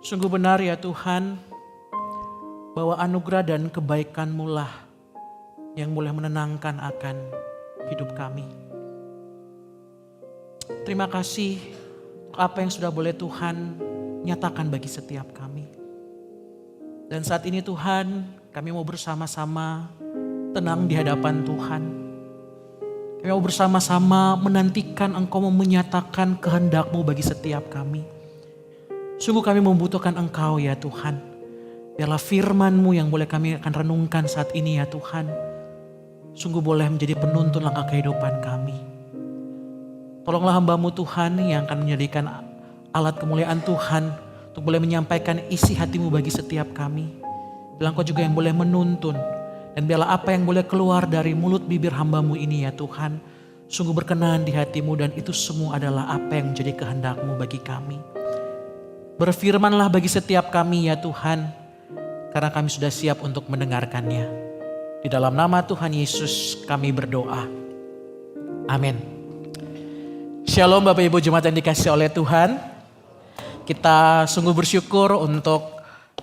Sungguh benar ya Tuhan, bahwa anugerah dan kebaikan-Mu lah yang boleh menenangkan akan hidup kami. Terima kasih apa yang sudah boleh Tuhan nyatakan bagi setiap kami. Dan saat ini Tuhan, kami mau bersama-sama tenang di hadapan Tuhan. Kami mau bersama-sama menantikan Engkau menyatakan kehendak-Mu bagi setiap kami. Sungguh kami membutuhkan Engkau ya Tuhan. Biarlah firman-Mu yang boleh kami akan renungkan saat ini ya Tuhan. Sungguh boleh menjadi penuntun langkah kehidupan kami. Tolonglah hamba-Mu Tuhan yang akan menjadikan alat kemuliaan Tuhan untuk boleh menyampaikan isi hati-Mu bagi setiap kami. Biarlah Engkau juga yang boleh menuntun. Dan biarlah apa yang boleh keluar dari mulut bibir hamba-Mu ini ya Tuhan. Sungguh berkenan di hati-Mu dan itu semua adalah apa yang menjadi kehendak-Mu bagi kami. Berfirmanlah bagi setiap kami ya Tuhan. Karena kami sudah siap untuk mendengarkannya. Di dalam nama Tuhan Yesus kami berdoa. Amin. Shalom Bapak Ibu Jemaat yang dikasihi oleh Tuhan. Kita sungguh bersyukur untuk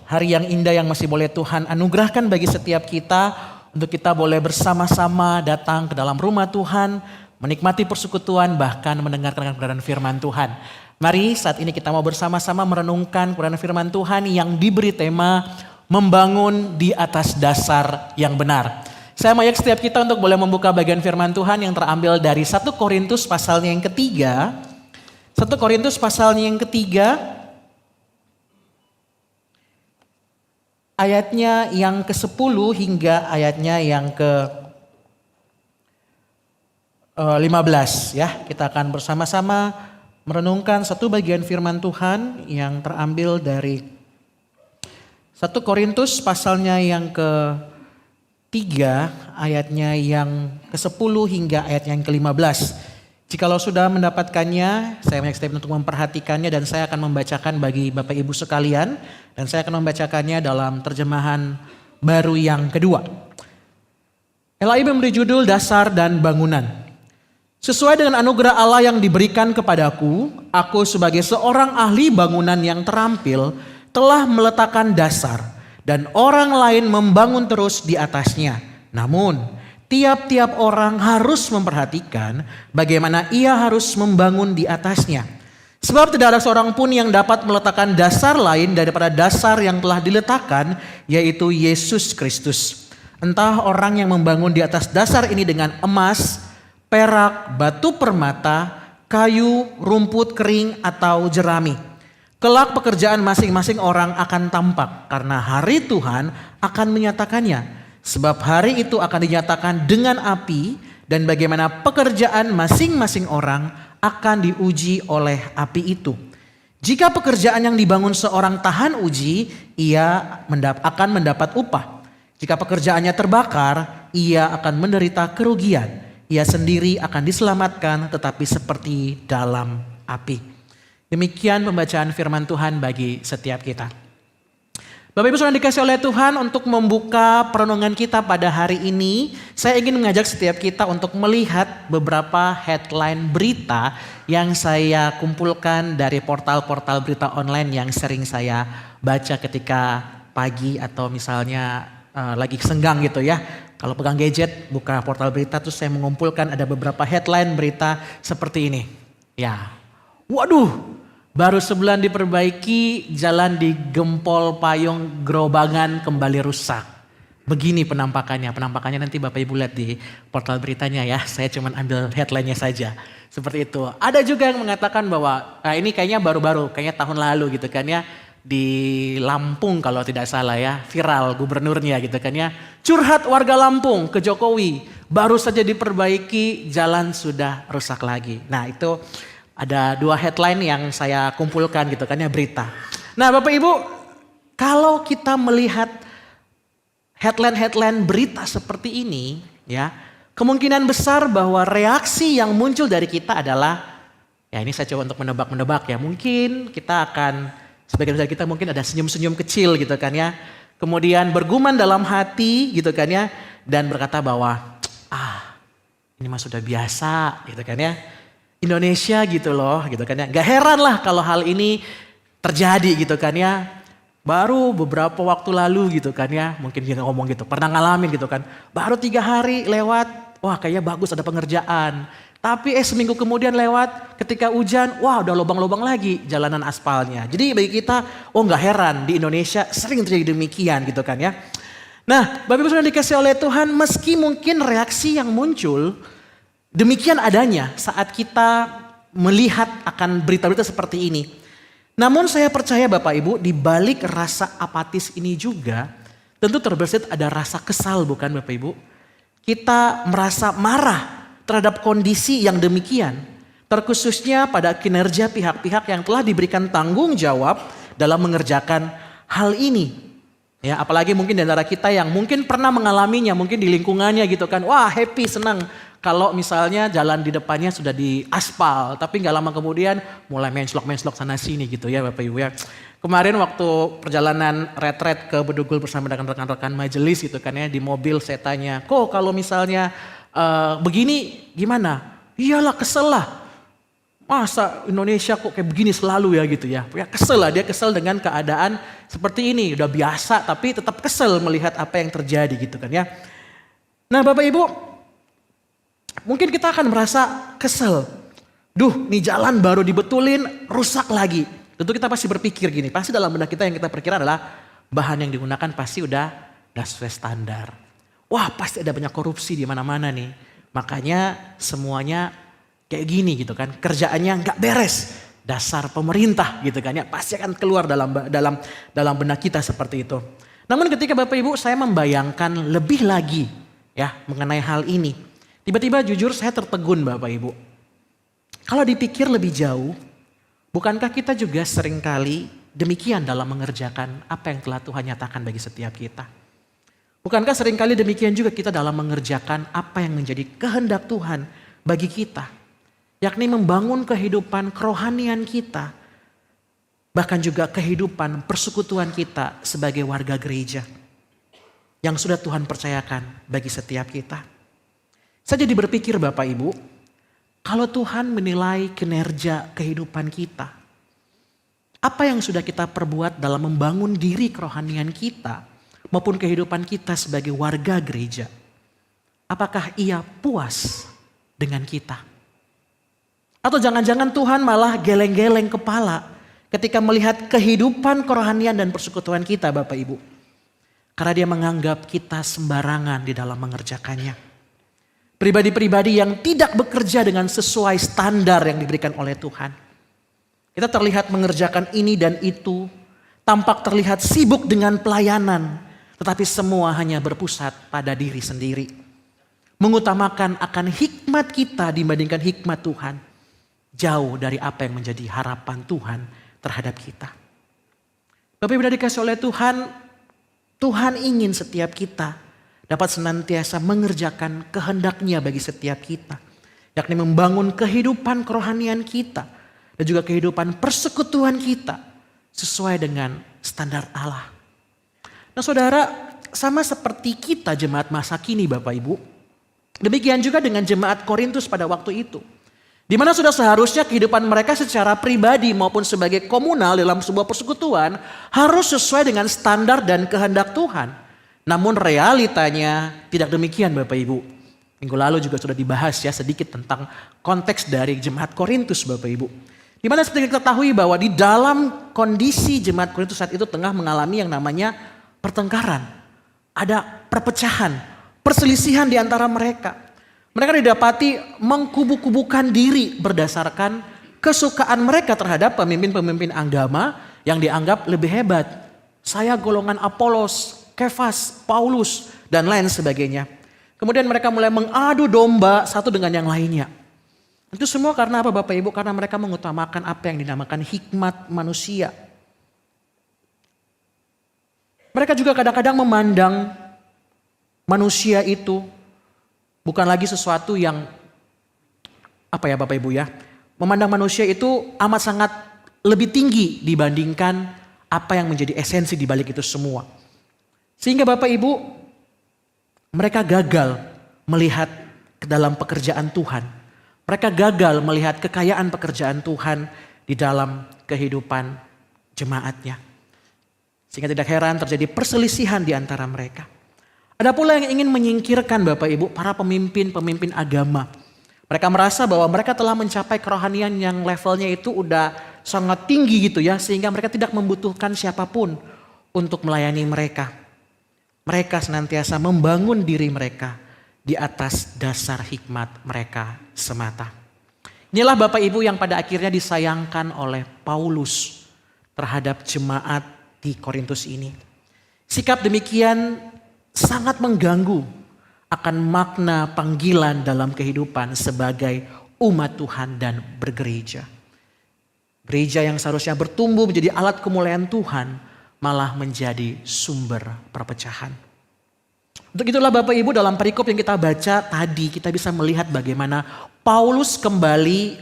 hari yang indah yang masih boleh Tuhan anugerahkan bagi setiap kita. Untuk kita boleh bersama-sama datang ke dalam rumah Tuhan. Menikmati persekutuan bahkan mendengarkan kebenaran firman Tuhan. Mari saat ini kita mau bersama-sama merenungkan kebenaran firman Tuhan yang diberi tema membangun di atas dasar yang benar. Saya mengajak setiap kita untuk boleh membuka bagian firman Tuhan yang terambil dari 1 Korintus pasalnya yang ketiga. 1 Korintus pasalnya yang ketiga. Ayatnya yang ke-10 hingga ayatnya yang ke-15 ya. Kita akan bersama-sama merenungkan satu bagian firman Tuhan yang terambil dari 1 Korintus pasalnya yang ke-3 ayatnya yang ke-10 hingga ayatnya yang ke-15. Jikalau sudah mendapatkannya, saya mengajak setiap untuk memperhatikannya dan saya akan membacakan bagi Bapak Ibu sekalian. Dan saya akan membacakannya dalam terjemahan baru yang kedua. LAI memberi judul Dasar dan Bangunan. Sesuai dengan anugerah Allah yang diberikan kepadaku, aku sebagai seorang ahli bangunan yang terampil, telah meletakkan dasar dan orang lain membangun terus di atasnya. Namun tiap-tiap orang harus memperhatikan bagaimana ia harus membangun di atasnya. Sebab tidak ada seorang pun yang dapat meletakkan dasar lain daripada dasar yang telah diletakkan, yaitu Yesus Kristus. Entah orang yang membangun di atas dasar ini dengan emas, perak, batu permata, kayu, rumput kering atau jerami. Kelak pekerjaan masing-masing orang akan tampak karena hari Tuhan akan menyatakannya. Sebab hari itu akan dinyatakan dengan api dan bagaimana pekerjaan masing-masing orang akan diuji oleh api itu. Jika pekerjaan yang dibangun seorang tahan uji, ia akan mendapat upah. Jika pekerjaannya terbakar, ia akan menderita kerugian. Ia sendiri akan diselamatkan tetapi seperti dalam api. Demikian pembacaan firman Tuhan bagi setiap kita. Bapak Ibu saudara dikasih oleh Tuhan, untuk membuka perenungan kita pada hari ini, saya ingin mengajak setiap kita untuk melihat beberapa headline berita yang saya kumpulkan dari portal-portal berita online yang sering saya baca ketika pagi atau misalnya lagi senggang gitu ya. Kalau pegang gadget, buka portal berita, terus saya mengumpulkan ada beberapa headline berita seperti ini. Ya, waduh. Baru sebulan diperbaiki, jalan di Gempol Payung Grobangan kembali rusak. Begini penampakannya. Penampakannya nanti Bapak Ibu lihat di portal beritanya ya. Saya cuma ambil headline-nya saja. Seperti itu. Ada juga yang mengatakan bahwa ini kayaknya baru-baru, kayaknya tahun lalu gitu kan ya. Di Lampung kalau tidak salah ya, viral gubernurnya gitu kan ya. Curhat warga Lampung ke Jokowi. Baru saja diperbaiki, jalan sudah rusak lagi. Nah itu ada dua headline yang saya kumpulkan gitu kan ya, berita. Nah Bapak Ibu, kalau kita melihat headline-headline berita seperti ini ya, kemungkinan besar bahwa reaksi yang muncul dari kita adalah, ya ini saya coba untuk menebak-menebak ya, mungkin kita akan, sebagian besar kita mungkin ada senyum-senyum kecil gitu kan ya. Kemudian bergumam dalam hati gitu kan ya, dan berkata bahwa ini mah sudah biasa gitu kan ya. Indonesia gitu loh gitu kan ya. Gak heran lah kalau hal ini terjadi gitu kan ya. Baru beberapa waktu lalu gitu kan ya, mungkin dia ngomong gitu, pernah ngalamin gitu kan. Baru 3 hari lewat, wah kayaknya bagus ada pengerjaan. Tapi seminggu kemudian lewat, ketika hujan, wah udah lubang-lubang lagi jalanan aspalnya. Jadi bagi kita, oh nggak heran di Indonesia sering terjadi demikian gitu kan ya. Nah Bapak Ibu sudah dikasih oleh Tuhan, meski mungkin reaksi yang muncul demikian adanya saat kita melihat akan berita-berita seperti ini. Namun saya percaya Bapak Ibu, di balik rasa apatis ini juga tentu terbersit ada rasa kesal, bukan Bapak Ibu? Kita merasa marah terhadap kondisi yang demikian, terkhususnya pada kinerja pihak-pihak yang telah diberikan tanggung jawab dalam mengerjakan hal ini. Ya, apalagi mungkin di antara kita yang mungkin pernah mengalaminya, mungkin di lingkungannya gitu kan, wah happy, senang. Kalau misalnya jalan di depannya sudah di aspal, tapi nggak lama kemudian mulai menslok sana sini gitu ya Bapak Ibu ya. Kemarin waktu perjalanan retret ke Bedugul bersama dengan rekan-rekan majelis gitu kan ya, di mobil saya tanya, kok kalau misalnya begini gimana? Iyalah kesel lah. Masa Indonesia kok kayak begini selalu ya gitu ya. Ya kesel lah, dia kesel dengan keadaan seperti ini. Udah biasa tapi tetap kesel melihat apa yang terjadi gitu kan ya. Nah Bapak Ibu, mungkin kita akan merasa kesel. Duh, nih jalan baru dibetulin, rusak lagi. Tentu kita pasti berpikir gini, pasti dalam benak kita yang kita perkira adalah bahan yang digunakan pasti udah sesuai standar. Wah, pasti ada banyak korupsi di mana-mana nih. Makanya semuanya kayak gini gitu kan. Kerjaannya nggak beres. Dasar pemerintah gitu kan ya. Pasti akan keluar dalam benak kita seperti itu. Namun ketika Bapak Ibu saya membayangkan lebih lagi ya mengenai hal ini. Tiba-tiba jujur saya tertegun Bapak Ibu. Kalau dipikir lebih jauh, bukankah kita juga seringkali demikian dalam mengerjakan apa yang telah Tuhan nyatakan bagi setiap kita? Bukankah seringkali demikian juga kita dalam mengerjakan apa yang menjadi kehendak Tuhan bagi kita? Yakni membangun kehidupan kerohanian kita, bahkan juga kehidupan persekutuan kita sebagai warga gereja yang sudah Tuhan percayakan bagi setiap kita. Saya jadi berpikir Bapak Ibu, kalau Tuhan menilai kinerja kehidupan kita, apa yang sudah kita perbuat dalam membangun diri kerohanian kita maupun kehidupan kita sebagai warga gereja, apakah Ia puas dengan kita? Atau jangan-jangan Tuhan malah geleng-geleng kepala ketika melihat kehidupan kerohanian dan persekutuan kita Bapak Ibu. Karena Dia menganggap kita sembarangan di dalam mengerjakannya. Pribadi-pribadi yang tidak bekerja dengan sesuai standar yang diberikan oleh Tuhan. Kita terlihat mengerjakan ini dan itu, tampak terlihat sibuk dengan pelayanan, tetapi semua hanya berpusat pada diri sendiri. Mengutamakan akan hikmat kita dibandingkan hikmat Tuhan. Jauh dari apa yang menjadi harapan Tuhan terhadap kita. Bapak Ibu dikasih oleh Tuhan, Tuhan ingin setiap kita dapat senantiasa mengerjakan kehendak-Nya bagi setiap kita. Yakni membangun kehidupan kerohanian kita dan juga kehidupan persekutuan kita sesuai dengan standar Allah. Nah saudara, sama seperti kita jemaat masa kini Bapak Ibu, demikian juga dengan jemaat Korintus pada waktu itu. Di mana sudah seharusnya kehidupan mereka secara pribadi maupun sebagai komunal dalam sebuah persekutuan harus sesuai dengan standar dan kehendak Tuhan. Namun realitanya tidak demikian Bapak Ibu. Minggu lalu juga sudah dibahas ya sedikit tentang konteks dari jemaat Korintus Bapak Ibu. Di mana seperti kita ketahui bahwa di dalam kondisi jemaat Korintus saat itu tengah mengalami yang namanya pertengkaran. Ada perpecahan, perselisihan di antara mereka. Mereka didapati mengkubu-kubukan diri berdasarkan kesukaan mereka terhadap pemimpin-pemimpin agama yang dianggap lebih hebat. Saya golongan Apolos, Kefas, Paulus, dan lain sebagainya. Kemudian mereka mulai mengadu domba satu dengan yang lainnya. Itu semua karena apa Bapak Ibu? Karena mereka mengutamakan apa yang dinamakan hikmat manusia. Mereka juga kadang-kadang memandang manusia itu bukan lagi sesuatu yang apa ya Bapak Ibu ya. Memandang manusia itu amat sangat lebih tinggi dibandingkan apa yang menjadi esensi di balik itu semua. Sehingga Bapak Ibu mereka gagal melihat ke dalam pekerjaan Tuhan. Mereka gagal melihat kekayaan pekerjaan Tuhan di dalam kehidupan jemaatnya. Sehingga tidak heran terjadi perselisihan di antara mereka. Ada pula yang ingin menyingkirkan Bapak Ibu para pemimpin agama. Mereka merasa bahwa mereka telah mencapai kerohanian yang levelnya itu udah sangat tinggi gitu ya. Sehingga mereka tidak membutuhkan siapapun untuk melayani mereka. Mereka senantiasa membangun diri mereka di atas dasar hikmat mereka semata. Inilah Bapak Ibu yang pada akhirnya disayangkan oleh Paulus terhadap jemaat di Korintus ini. Sikap demikian sangat mengganggu akan makna panggilan dalam kehidupan sebagai umat Tuhan dan bergereja. Gereja yang seharusnya bertumbuh menjadi alat kemuliaan Tuhan malah menjadi sumber perpecahan. Untuk itulah Bapak Ibu dalam perikop yang kita baca tadi kita bisa melihat bagaimana Paulus kembali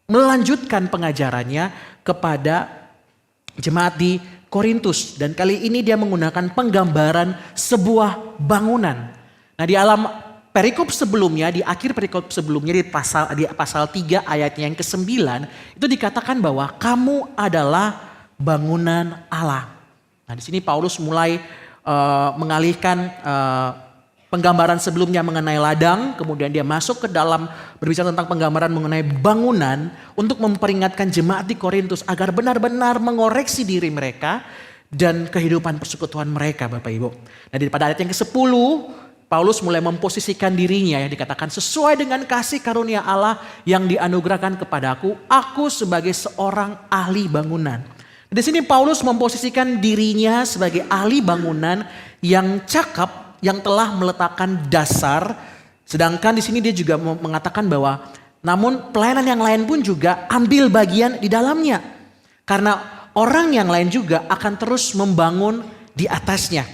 melanjutkan pengajarannya kepada jemaat di Korintus. Dan kali ini dia menggunakan penggambaran sebuah bangunan. Nah di alam perikop sebelumnya, di akhir perikop sebelumnya di pasal 3 ayatnya yang ke-9. Itu dikatakan bahwa kamu adalah bangunan Allah. Nah di sini Paulus mulai mengalihkan penggambaran sebelumnya mengenai ladang, kemudian dia masuk ke dalam berbicara tentang penggambaran mengenai bangunan untuk memperingatkan jemaat di Korintus agar benar-benar mengoreksi diri mereka dan kehidupan persekutuan mereka Bapak Ibu. Nah pada ayat yang ke-10 Paulus mulai memposisikan dirinya yang dikatakan sesuai dengan kasih karunia Allah yang dianugerahkan kepadaku, aku sebagai seorang ahli bangunan. Di sini Paulus memposisikan dirinya sebagai ahli bangunan yang cakap, yang telah meletakkan dasar. Sedangkan di sini dia juga mengatakan bahwa namun pelayanan yang lain pun juga ambil bagian di dalamnya. Karena orang yang lain juga akan terus membangun di atasnya.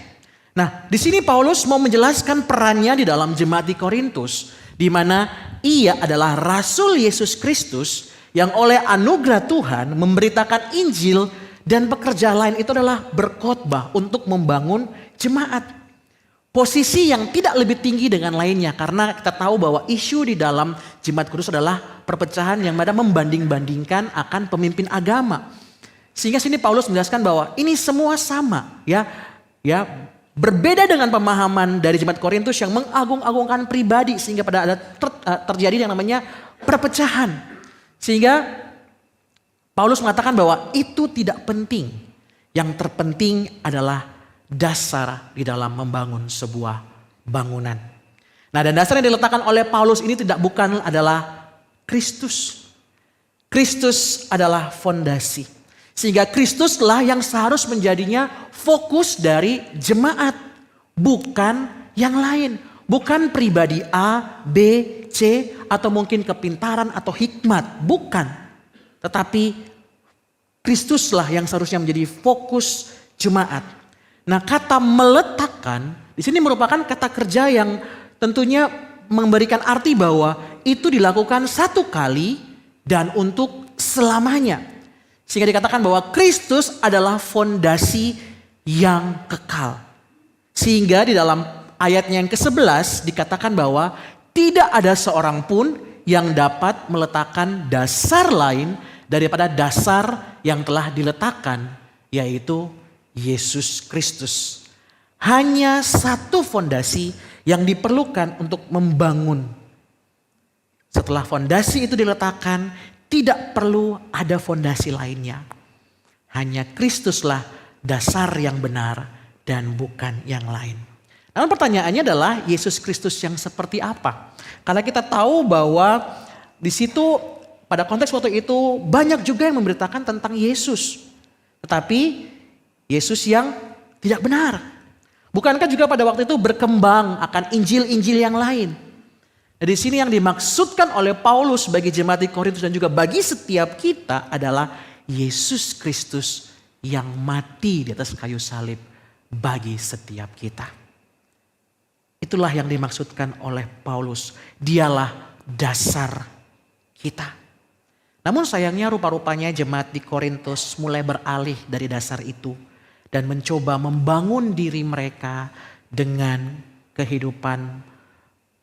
Nah, di sini Paulus mau menjelaskan perannya di dalam jemaat di Korintus, di mana ia adalah Rasul Yesus Kristus yang oleh anugerah Tuhan memberitakan Injil dan pekerjaan lain itu adalah berkhotbah untuk membangun jemaat. Posisi yang tidak lebih tinggi dengan lainnya karena kita tahu bahwa isu di dalam jemaat kudus adalah perpecahan yang mana membanding-bandingkan akan pemimpin agama. Sehingga sini Paulus menjelaskan bahwa ini semua sama ya berbeda dengan pemahaman dari jemaat Korintus yang mengagung-agungkan pribadi sehingga pada ada terjadi yang namanya perpecahan. Sehingga Paulus mengatakan bahwa itu tidak penting. Yang terpenting adalah dasar di dalam membangun sebuah bangunan. Nah dan dasar yang diletakkan oleh Paulus ini bukan adalah Kristus. Kristus adalah fondasi. Sehingga Kristuslah yang seharus menjadinya fokus dari jemaat. Bukan yang lain. Bukan pribadi A, B, C atau mungkin kepintaran atau hikmat. Bukan. Tetapi Kristuslah yang seharusnya menjadi fokus jemaat. Nah kata meletakkan di sini merupakan kata kerja yang tentunya memberikan arti bahwa itu dilakukan satu kali dan untuk selamanya. Sehingga dikatakan bahwa Kristus adalah fondasi yang kekal. Sehingga di dalam ayatnya yang ke-11 dikatakan bahwa tidak ada seorang pun yang dapat meletakkan dasar lain daripada dasar yang telah diletakkan, yaitu Yesus Kristus. Hanya satu fondasi yang diperlukan untuk membangun. Setelah fondasi itu diletakkan, tidak perlu ada fondasi lainnya. Hanya Kristuslah dasar yang benar dan bukan yang lain. Namun pertanyaannya adalah Yesus Kristus yang seperti apa? Karena kita tahu bahwa di situ pada konteks waktu itu banyak juga yang memberitakan tentang Yesus. Tetapi Yesus yang tidak benar. Bukankah juga pada waktu itu berkembang akan Injil-Injil yang lain? Nah, di sini yang dimaksudkan oleh Paulus bagi jemaat di Korintus dan juga bagi setiap kita adalah Yesus Kristus yang mati di atas kayu salib bagi setiap kita. Itulah yang dimaksudkan oleh Paulus. Dialah dasar kita. Namun sayangnya rupa-rupanya jemaat di Korintus mulai beralih dari dasar itu. Dan mencoba membangun diri mereka dengan kehidupan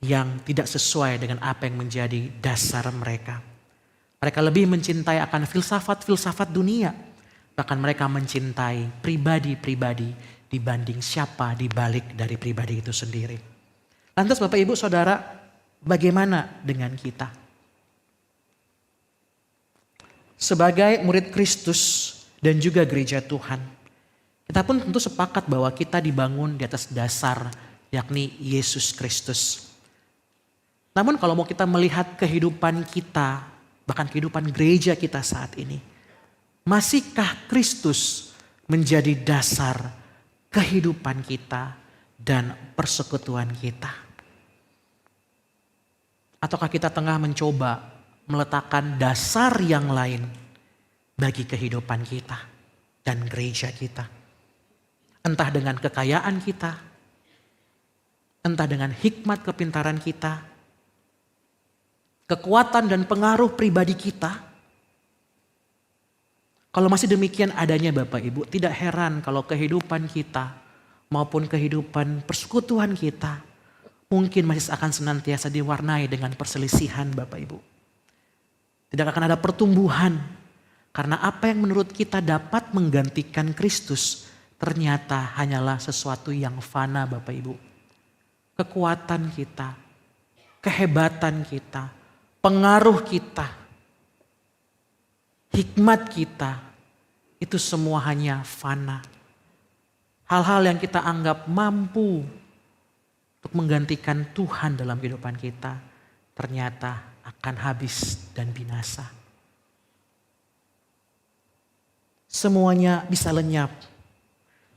yang tidak sesuai dengan apa yang menjadi dasar mereka. Mereka lebih mencintai akan filsafat-filsafat dunia. Bahkan mereka mencintai pribadi-pribadi dibanding siapa di balik dari pribadi itu sendiri. Lantas Bapak Ibu Saudara, bagaimana dengan kita? Sebagai murid Kristus dan juga gereja Tuhan, kita pun tentu sepakat bahwa kita dibangun di atas dasar yakni Yesus Kristus. Namun kalau mau kita melihat kehidupan kita, bahkan kehidupan gereja kita saat ini, masihkah Kristus menjadi dasar kehidupan kita dan persekutuan kita? Ataukah kita tengah mencoba meletakkan dasar yang lain bagi kehidupan kita dan gereja kita? Entah dengan kekayaan kita, entah dengan hikmat kepintaran kita, kekuatan dan pengaruh pribadi kita. Kalau masih demikian adanya Bapak Ibu, tidak heran kalau kehidupan kita maupun kehidupan persekutuan kita mungkin masih akan senantiasa diwarnai dengan perselisihan Bapak Ibu. Tidak akan ada pertumbuhan karena apa yang menurut kita dapat menggantikan Kristus ternyata hanyalah sesuatu yang fana Bapak Ibu. Kekuatan kita, kehebatan kita, pengaruh kita, hikmat kita, itu semua hanya fana. Hal-hal yang kita anggap mampu untuk menggantikan Tuhan dalam kehidupan kita ternyata akan habis dan binasa. Semuanya bisa lenyap.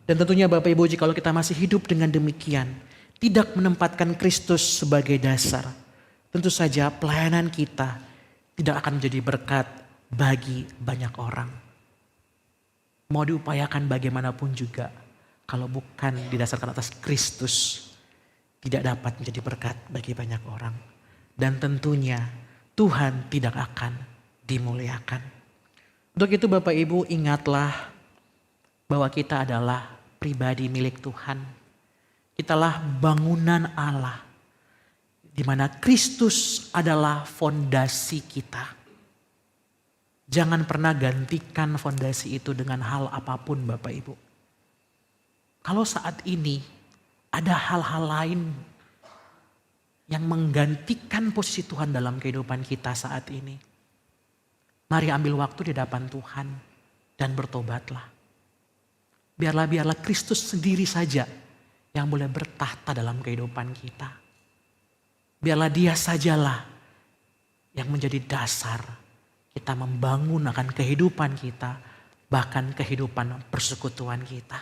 Dan tentunya Bapak Ibu, jika kita masih hidup dengan demikian, tidak menempatkan Kristus sebagai dasar, tentu saja pelayanan kita tidak akan menjadi berkat bagi banyak orang. Mau diupayakan bagaimanapun juga, kalau bukan didasarkan atas Kristus, tidak dapat menjadi berkat bagi banyak orang. Dan tentunya Tuhan tidak akan dimuliakan. Untuk itu Bapak Ibu, ingatlah bahwa kita adalah pribadi milik Tuhan. Kitalah bangunan Allah, di mana Kristus adalah fondasi kita. Jangan pernah gantikan fondasi itu dengan hal apapun Bapak Ibu. Kalau saat ini ada hal-hal lain yang menggantikan posisi Tuhan dalam kehidupan kita saat ini, mari ambil waktu di hadapan Tuhan dan bertobatlah. Biarlah Kristus sendiri saja yang boleh bertahta dalam kehidupan kita. Biarlah Dia sajalah yang menjadi dasar kita membangun akan kehidupan kita, bahkan kehidupan persekutuan kita.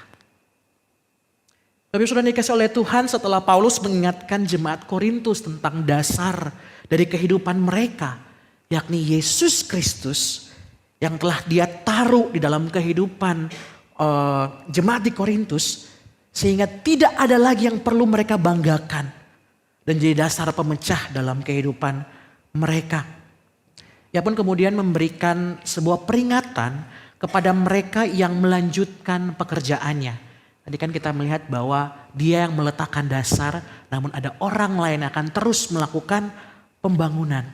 Tapi sudah dikasih oleh Tuhan, setelah Paulus mengingatkan jemaat Korintus tentang dasar dari kehidupan mereka, yakni Yesus Kristus yang telah Dia taruh di dalam kehidupan jemaat di Korintus, sehingga tidak ada lagi yang perlu mereka banggakan dan jadi dasar pemecah dalam kehidupan mereka. Ia pun kemudian memberikan sebuah peringatan kepada mereka yang melanjutkan pekerjaannya. Tadi kan kita melihat bahwa Dia yang meletakkan dasar, namun ada orang lain yang akan terus melakukan pembangunan.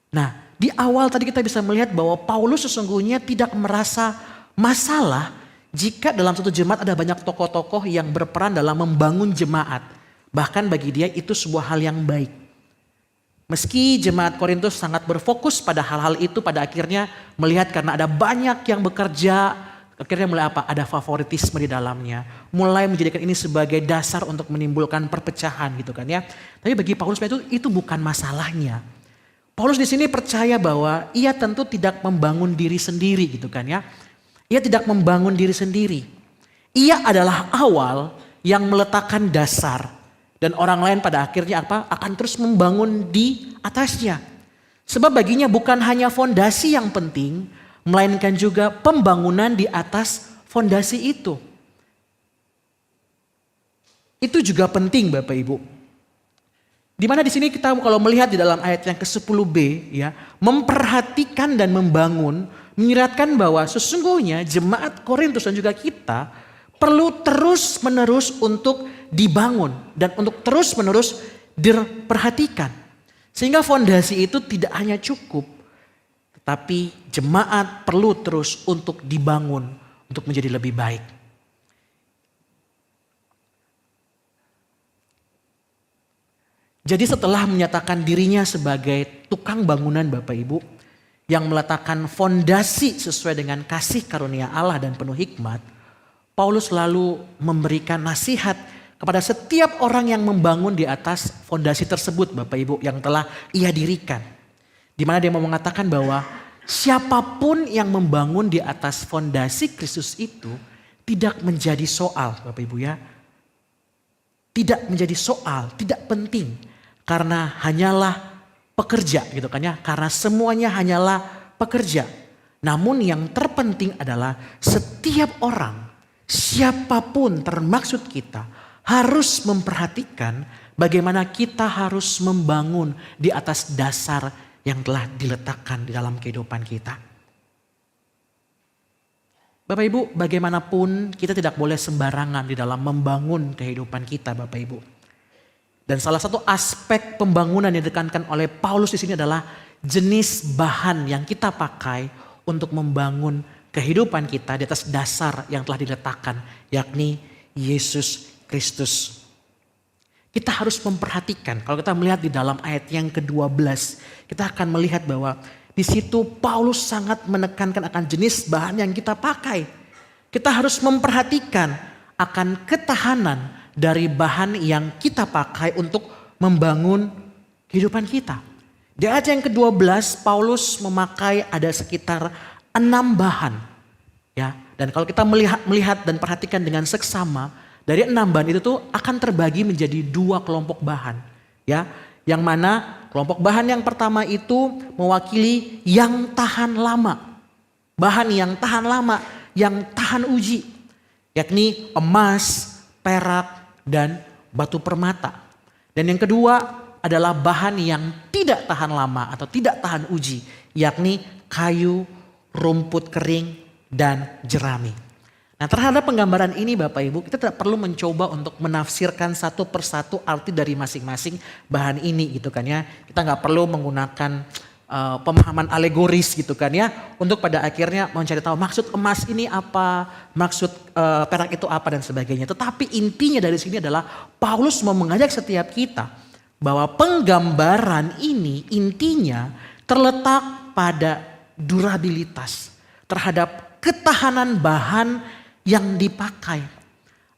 Nah, di awal tadi kita bisa melihat bahwa Paulus sesungguhnya tidak merasa masalah jika dalam satu jemaat ada banyak tokoh-tokoh yang berperan dalam membangun jemaat. Bahkan bagi dia itu sebuah hal yang baik. Meski jemaat Korintus sangat berfokus pada hal-hal itu, pada akhirnya melihat karena ada banyak yang bekerja, akhirnya mulai apa? Ada favoritisme di dalamnya. Mulai menjadikan ini sebagai dasar untuk menimbulkan perpecahan gitu kan ya. Tapi bagi Paulus itu bukan masalahnya. Paulus di sini percaya bahwa ia tentu tidak membangun diri sendiri gitu kan ya. Ia tidak membangun diri sendiri. Ia adalah awal yang meletakkan dasar. Dan orang lain pada akhirnya apa? Akan terus membangun di atasnya. Sebab baginya bukan hanya fondasi yang penting, melainkan juga pembangunan di atas fondasi itu. Itu juga penting Bapak Ibu. Di mana di sini kita kalau melihat di dalam ayat yang ke-10b ya, memperhatikan dan membangun, menyiratkan bahwa sesungguhnya jemaat Korintus dan juga kita perlu terus-menerus untuk dibangun dan untuk terus-menerus diperhatikan. Sehingga fondasi itu tidak hanya cukup, tetapi jemaat perlu terus untuk dibangun untuk menjadi lebih baik. Jadi setelah menyatakan dirinya sebagai tukang bangunan Bapak Ibu, yang meletakkan fondasi sesuai dengan kasih karunia Allah dan penuh hikmat, Paulus lalu memberikan nasihat kepada setiap orang yang membangun di atas fondasi tersebut Bapak Ibu yang telah ia dirikan. Di mana dia mau mengatakan bahwa siapapun yang membangun di atas fondasi Kristus itu tidak menjadi soal Bapak Ibu ya. Tidak menjadi soal, tidak penting. Karena hanyalah pekerja gitu kan ya. Karena semuanya hanyalah pekerja. Namun yang terpenting adalah setiap orang, siapapun termaksud kita, harus memperhatikan bagaimana kita harus membangun di atas dasar yang telah diletakkan di dalam kehidupan kita. Bapak Ibu, bagaimanapun kita tidak boleh sembarangan di dalam membangun kehidupan kita Bapak Ibu. Dan salah satu aspek pembangunan yang ditekankan oleh Paulus di sini adalah jenis bahan yang kita pakai untuk membangun kehidupan kita di atas dasar yang telah diletakkan, yakni Yesus Kristus. Kita harus memperhatikan, kalau kita melihat di dalam ayat yang ke-12, kita akan melihat bahwa di situ Paulus sangat menekankan akan jenis bahan yang kita pakai. Kita harus memperhatikan akan ketahanan dari bahan yang kita pakai untuk membangun kehidupan kita. Di ayat yang ke-12 Paulus memakai ada sekitar 6 bahan. Ya, dan kalau kita melihat dan perhatikan dengan seksama, dari 6 bahan itu tuh akan terbagi menjadi 2 kelompok bahan. Ya, yang mana kelompok bahan yang pertama itu mewakili yang tahan lama. Bahan yang tahan lama, yang tahan uji. Yakni emas, perak, dan batu permata. Dan yang kedua adalah bahan yang tidak tahan lama atau tidak tahan uji, yakni kayu, rumput kering, dan jerami. Nah, terhadap penggambaran ini Bapak Ibu, kita tidak perlu mencoba untuk menafsirkan satu persatu arti dari masing-masing bahan ini gitu kan ya. Kita nggak perlu menggunakan pemahaman alegoris gitu kan ya, untuk pada akhirnya mencari tahu maksud emas ini apa, maksud perak itu apa dan sebagainya. Tetapi intinya dari sini adalah Paulus mau mengajak setiap kita bahwa penggambaran ini intinya terletak pada durabilitas terhadap ketahanan bahan yang dipakai.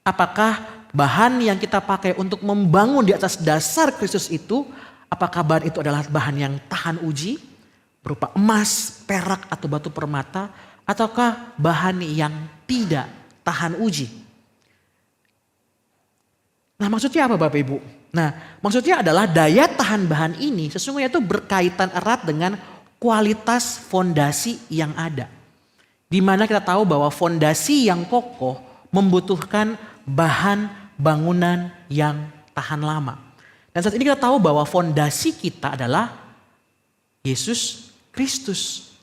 Apakah bahan yang kita pakai untuk membangun di atas dasar Kristus itu, apakah bahan itu adalah bahan yang tahan uji berupa emas, perak atau batu permata, ataukah bahan yang tidak tahan uji? Nah, maksudnya apa Bapak Ibu? Nah, maksudnya adalah daya tahan bahan ini sesungguhnya itu berkaitan erat dengan kualitas fondasi yang ada. Di mana kita tahu bahwa fondasi yang kokoh membutuhkan bahan bangunan yang tahan lama. Dan saat ini kita tahu bahwa fondasi kita adalah Yesus Kristus.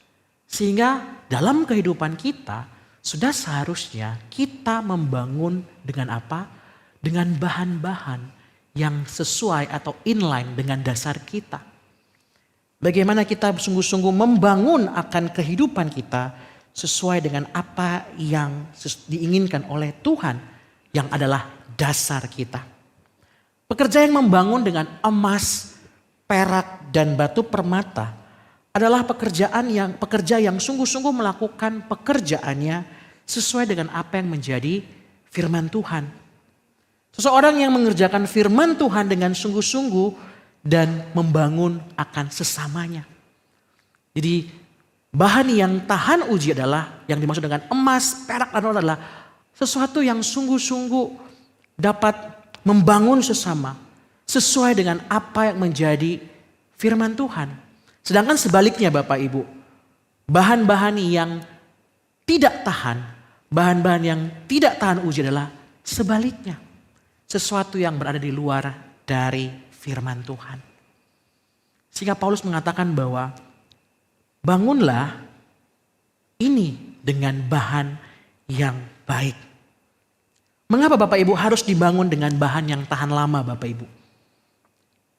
Sehingga dalam kehidupan kita sudah seharusnya kita membangun dengan apa? Dengan bahan-bahan yang sesuai atau inline dengan dasar kita. Bagaimana kita sungguh-sungguh membangun akan kehidupan kita sesuai dengan apa yang diinginkan oleh Tuhan yang adalah dasar kita. Pekerja yang membangun dengan emas, perak, dan batu permata adalah pekerja yang sungguh-sungguh melakukan pekerjaannya sesuai dengan apa yang menjadi firman Tuhan. Seseorang yang mengerjakan firman Tuhan dengan sungguh-sungguh dan membangun akan sesamanya. Jadi bahan yang tahan uji adalah yang dimaksud dengan emas, perak, dan adalah sesuatu yang sungguh-sungguh dapat membangun sesama sesuai dengan apa yang menjadi firman Tuhan. Sedangkan sebaliknya Bapak Ibu, bahan-bahan yang tidak tahan, bahan-bahan yang tidak tahan uji adalah sebaliknya. Sesuatu yang berada di luar dari firman Tuhan. Sehingga Paulus mengatakan bahwa bangunlah ini dengan bahan yang baik. Mengapa Bapak Ibu harus dibangun dengan bahan yang tahan lama Bapak Ibu?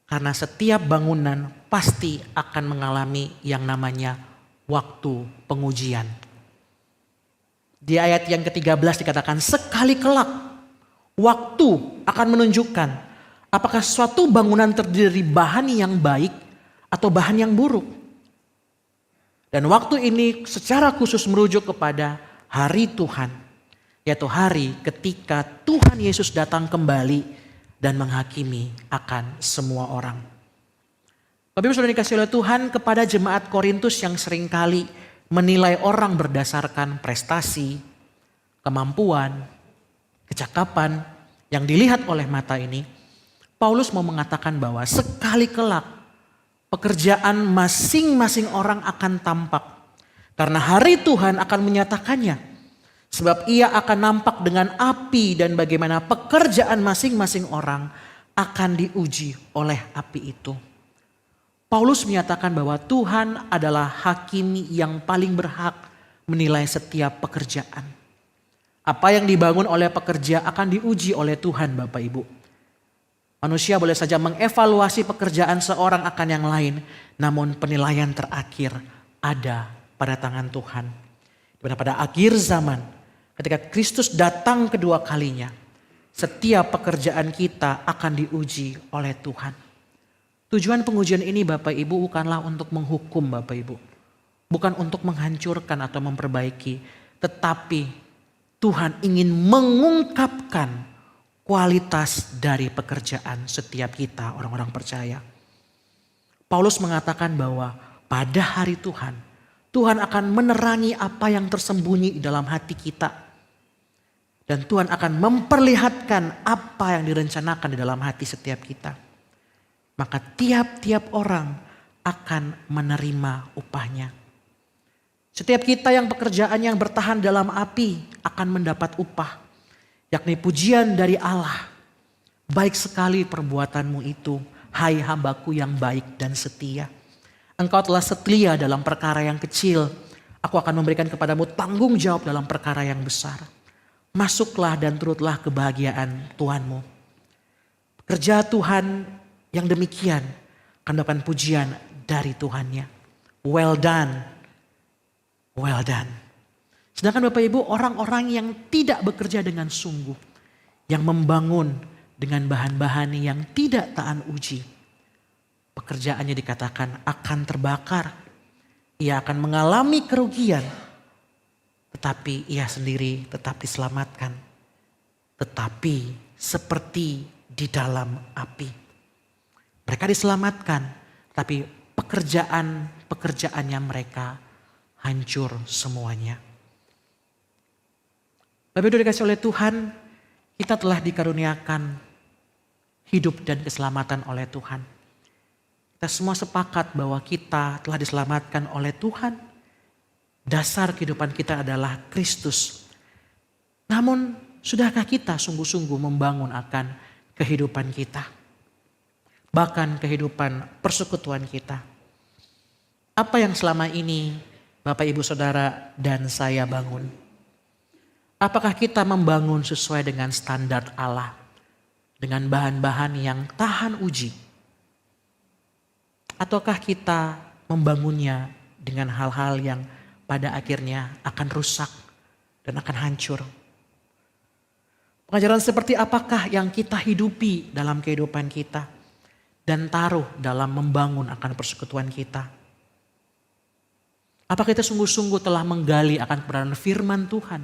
Karena setiap bangunan pasti akan mengalami yang namanya waktu pengujian. Di ayat yang ke-13 dikatakan, sekali kelak waktu akan menunjukkan apakah suatu bangunan terdiri dari bahan yang baik atau bahan yang buruk. Dan waktu ini secara khusus merujuk kepada hari Tuhan, yaitu hari ketika Tuhan Yesus datang kembali dan menghakimi akan semua orang. Bapak Ibu sudah dikasih oleh Tuhan, kepada jemaat Korintus yang seringkali menilai orang berdasarkan prestasi, kemampuan, kecakapan yang dilihat oleh mata ini, Paulus mau mengatakan bahwa sekali kelak pekerjaan masing-masing orang akan tampak. Karena hari Tuhan akan menyatakannya. Sebab ia akan nampak dengan api dan bagaimana pekerjaan masing-masing orang akan diuji oleh api itu. Paulus menyatakan bahwa Tuhan adalah hakim yang paling berhak menilai setiap pekerjaan. Apa yang dibangun oleh pekerja akan diuji oleh Tuhan, Bapak Ibu. Manusia boleh saja mengevaluasi pekerjaan seorang akan yang lain, namun penilaian terakhir ada pada tangan Tuhan. Dimana pada akhir zaman, ketika Kristus datang kedua kalinya, setiap pekerjaan kita akan diuji oleh Tuhan. Tujuan pengujian ini Bapak Ibu bukanlah untuk menghukum Bapak Ibu. Bukan untuk menghancurkan atau memperbaiki. Tetapi Tuhan ingin mengungkapkan kualitas dari pekerjaan setiap kita orang-orang percaya. Paulus mengatakan bahwa pada hari Tuhan, Tuhan akan menerangi apa yang tersembunyi di dalam hati kita. Dan Tuhan akan memperlihatkan apa yang direncanakan di dalam hati setiap kita. Maka tiap-tiap orang akan menerima upahnya. Setiap kita yang pekerjaan yang bertahan dalam api akan mendapat upah. Yakni pujian dari Allah. Baik sekali perbuatanmu itu, hai hambaku yang baik dan setia. Engkau telah setia dalam perkara yang kecil. Aku akan memberikan kepadamu tanggung jawab dalam perkara yang besar. Masuklah dan turutlah kebahagiaan Tuhanmu. Kerja Tuhan yang demikian akan mendapat pujian dari Tuhannya. Well done. Well done. Sedangkan Bapak Ibu, orang-orang yang tidak bekerja dengan sungguh. Yang membangun dengan bahan-bahan yang tidak tahan uji. Pekerjaannya dikatakan akan terbakar. Ia akan mengalami kerugian. Tetapi ia sendiri tetap diselamatkan. Tetapi seperti di dalam api. Mereka diselamatkan, tapi pekerjaannya mereka hancur semuanya. Bapak Ibu dikasih oleh Tuhan, kita telah dikaruniakan hidup dan keselamatan oleh Tuhan. Kita semua sepakat bahwa kita telah diselamatkan oleh Tuhan. Dasar kehidupan kita adalah Kristus. Namun, sudahkah kita sungguh-sungguh membangun akan kehidupan kita? Bahkan kehidupan persekutuan kita. Apa yang selama ini Bapak Ibu Saudara dan saya bangun? Apakah kita membangun sesuai dengan standar Allah? Dengan bahan-bahan yang tahan uji? Ataukah kita membangunnya dengan hal-hal yang pada akhirnya akan rusak dan akan hancur? Pengajaran seperti apakah yang kita hidupi dalam kehidupan kita? Dan taruh dalam membangun akan persekutuan kita. Apakah kita sungguh-sungguh telah menggali akan kebenaran firman Tuhan?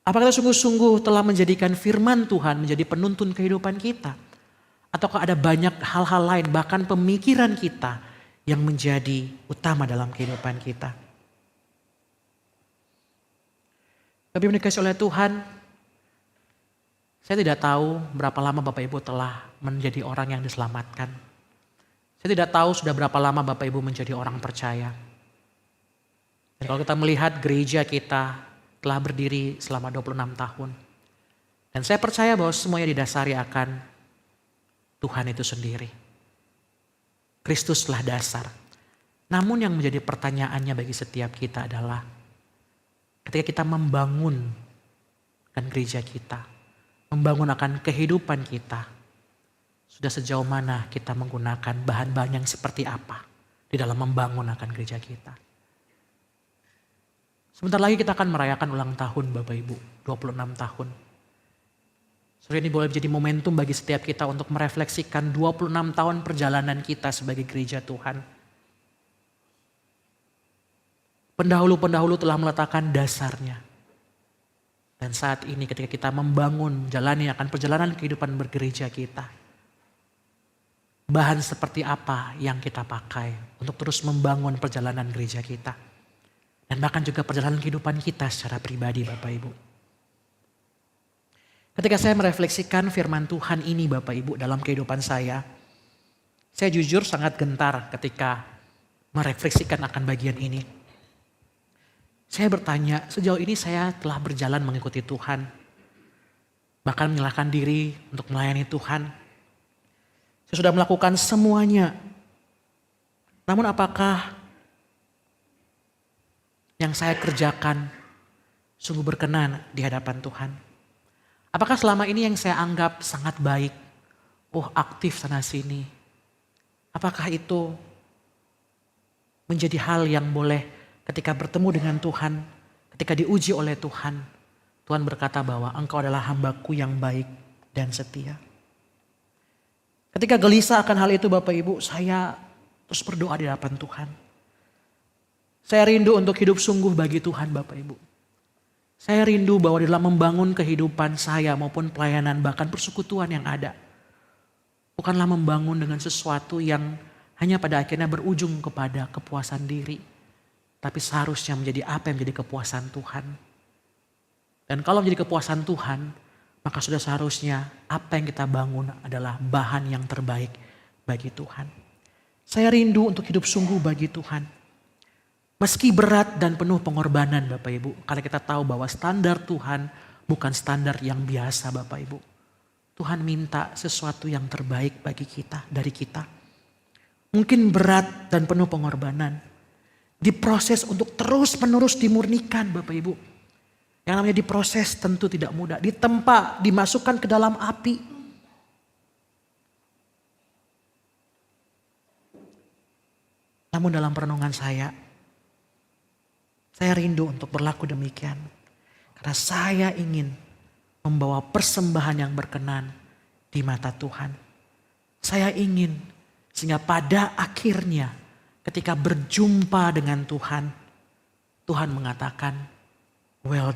Apakah kita sungguh-sungguh telah menjadikan firman Tuhan menjadi penuntun kehidupan kita? Ataukah ada banyak hal-hal lain bahkan pemikiran kita yang menjadi utama dalam kehidupan kita? Tapi dikasih oleh Tuhan, saya tidak tahu berapa lama Bapak Ibu telah menjadi orang yang diselamatkan. Saya tidak tahu sudah berapa lama Bapak Ibu menjadi orang percaya. Dan kalau kita melihat gereja kita telah berdiri selama 26 tahun. Dan saya percaya bahwa semuanya didasari akan Tuhan itu sendiri. Kristuslah dasar. Namun yang menjadi pertanyaannya bagi setiap kita adalah ketika kita membangun kan gereja kita. Membangun akan kehidupan kita. Sudah sejauh mana kita menggunakan bahan-bahan yang seperti apa di dalam membangun akan gereja kita. Sebentar lagi kita akan merayakan ulang tahun Bapak Ibu, 26 tahun. Sore ini boleh menjadi momentum bagi setiap kita untuk merefleksikan 26 tahun perjalanan kita sebagai gereja Tuhan. Pendahulu-pendahulu telah meletakkan dasarnya. Dan saat ini ketika kita membangun, menjalani akan perjalanan kehidupan bergereja kita. Bahan seperti apa yang kita pakai untuk terus membangun perjalanan gereja kita. Dan bahkan juga perjalanan kehidupan kita secara pribadi Bapak Ibu. Ketika saya merefleksikan firman Tuhan ini Bapak Ibu dalam kehidupan saya jujur sangat gentar ketika merefleksikan akan bagian ini. Saya bertanya, sejauh ini saya telah berjalan mengikuti Tuhan. Bahkan menyerahkan diri untuk melayani Tuhan. Saya sudah melakukan semuanya. Namun apakah yang saya kerjakan sungguh berkenan di hadapan Tuhan? Apakah selama ini yang saya anggap sangat baik, aktif sana sini, apakah itu menjadi hal yang boleh ketika bertemu dengan Tuhan, ketika diuji oleh Tuhan, Tuhan berkata bahwa engkau adalah hambaku yang baik dan setia. Ketika gelisah akan hal itu Bapak Ibu, saya terus berdoa di hadapan Tuhan. Saya rindu untuk hidup sungguh bagi Tuhan Bapak Ibu. Saya rindu bahwa dalam membangun kehidupan saya maupun pelayanan bahkan persekutuan yang ada. Bukanlah membangun dengan sesuatu yang hanya pada akhirnya berujung kepada kepuasan diri. Tapi seharusnya menjadi apa yang menjadi kepuasan Tuhan. Dan kalau menjadi kepuasan Tuhan, maka sudah seharusnya apa yang kita bangun adalah bahan yang terbaik bagi Tuhan. Saya rindu untuk hidup sungguh bagi Tuhan. Meski berat dan penuh pengorbanan Bapak Ibu. Karena kita tahu bahwa standar Tuhan bukan standar yang biasa Bapak Ibu. Tuhan minta sesuatu yang terbaik bagi kita, dari kita. Mungkin berat dan penuh pengorbanan. Diproses untuk terus menerus dimurnikan Bapak Ibu. Yang namanya diproses tentu tidak mudah. Ditempa, dimasukkan ke dalam api. Namun dalam perenungan saya rindu untuk berlaku demikian. Karena saya ingin membawa persembahan yang berkenan di mata Tuhan. Saya ingin sehingga pada akhirnya ketika berjumpa dengan Tuhan, Tuhan mengatakan, well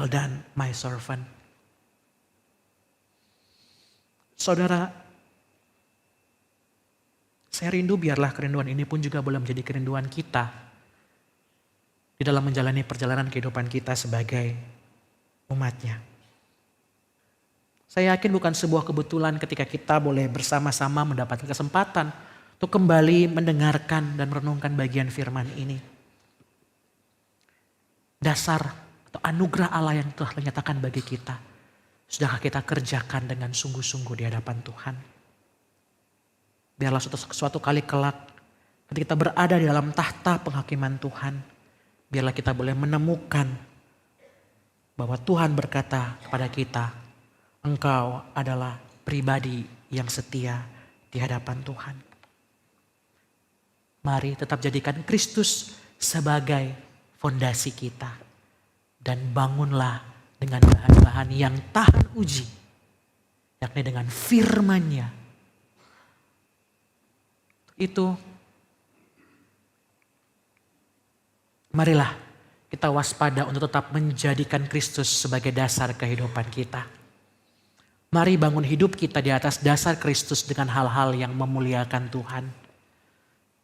done my servant. Saudara, saya rindu biarlah kerinduan ini pun juga boleh menjadi kerinduan kita di dalam menjalani perjalanan kehidupan kita sebagai umatnya. Saya yakin bukan sebuah kebetulan ketika kita boleh bersama-sama mendapatkan kesempatan untuk kembali mendengarkan dan merenungkan bagian firman ini. Dasar atau anugerah Allah yang telah dinyatakan bagi kita, sudahkah kita kerjakan dengan sungguh-sungguh di hadapan Tuhan? Biarlah suatu kali kelak ketika kita berada di dalam tahta penghakiman Tuhan, biarlah kita boleh menemukan bahwa Tuhan berkata kepada kita, engkau adalah pribadi yang setia di hadapan Tuhan. Mari tetap jadikan Kristus sebagai fondasi kita. Dan bangunlah dengan bahan-bahan yang tahan uji. Yakni dengan firman-Nya. Itu marilah kita waspada untuk tetap menjadikan Kristus sebagai dasar kehidupan kita. Mari bangun hidup kita di atas dasar Kristus dengan hal-hal yang memuliakan Tuhan.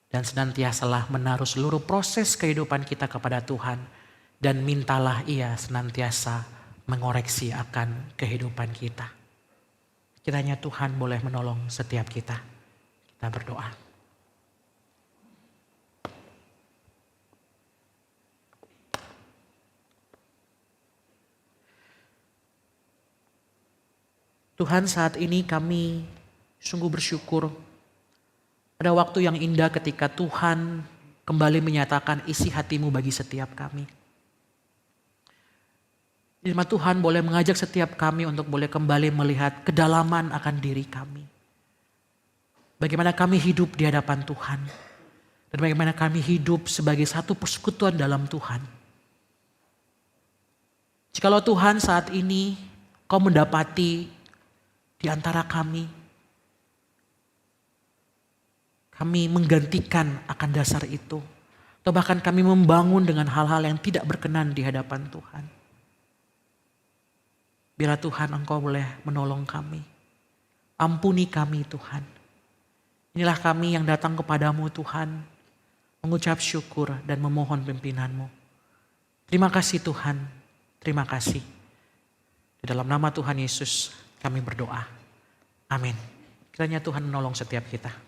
Dan senantiasalah menaruh seluruh proses kehidupan kita kepada Tuhan. Dan mintalah Ia senantiasa mengoreksi akan kehidupan kita. Kiranya Tuhan boleh menolong setiap kita. Kita berdoa. Tuhan, saat ini kami sungguh bersyukur pada waktu yang indah ketika Tuhan kembali menyatakan isi hati-Mu bagi setiap kami. Firman Tuhan boleh mengajak setiap kami untuk boleh kembali melihat kedalaman akan diri kami. Bagaimana kami hidup di hadapan Tuhan. Dan Dan bagaimana kami hidup sebagai satu persekutuan dalam Tuhan. Jikalau Tuhan saat ini Kau mendapati di antara kami menggantikan akan dasar itu. Atau bahkan kami membangun dengan hal-hal yang tidak berkenan di hadapan Tuhan. Bila Tuhan Engkau boleh menolong kami. Ampuni kami Tuhan. Inilah kami yang datang kepadamu Tuhan. Mengucap syukur dan memohon pimpinanmu. Terima kasih Tuhan. Terima kasih. Di dalam nama Tuhan Yesus kami berdoa. Amin. Kiranya Tuhan menolong setiap kita.